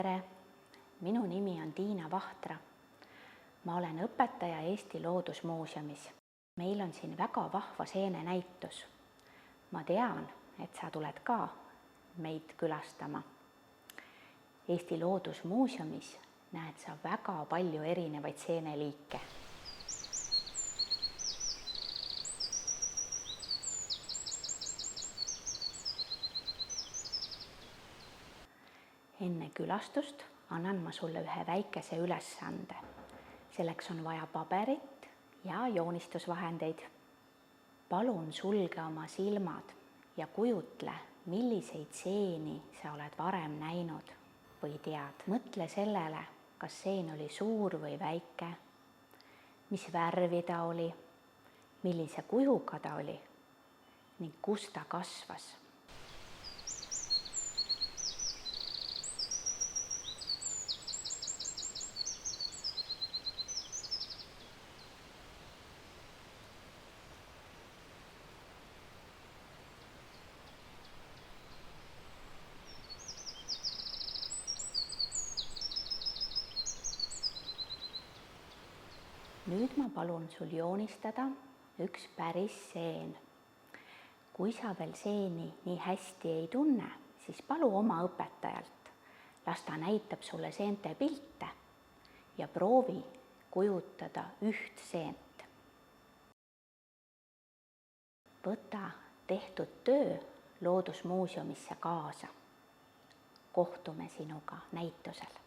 tere! Minu nimi on Tiina Vahtra. Ma olen õpetaja Eesti Loodusmuuseumis. Meil on siin väga vahva seenenäitus. Ma tean, et sa tuled ka meid külastama. Eesti Loodusmuuseumis näed sa väga palju erinevaid seeneliike. Enne külastust annan ma sulle ühe väikese ülesande. Selleks on vaja paberit ja joonistusvahendeid. Palun sulge oma silmad ja kujutle, milliseid seeni sa oled varem näinud või tead. Mõtle sellele, kas seen oli suur või väike, mis värvi ta oli, millise kujuga ta oli ning kus ta kasvas. Nüüd ma palun sul joonistada üks päris seen. Kui sa veel seeni nii hästi ei tunne, siis palu oma õpetajalt. Las ta näitab sulle seente pilte ja proovi kujutada üht seent. Võta tehtud töö Loodusmuuseumisse kaasa. Kohtume sinuga näitusel.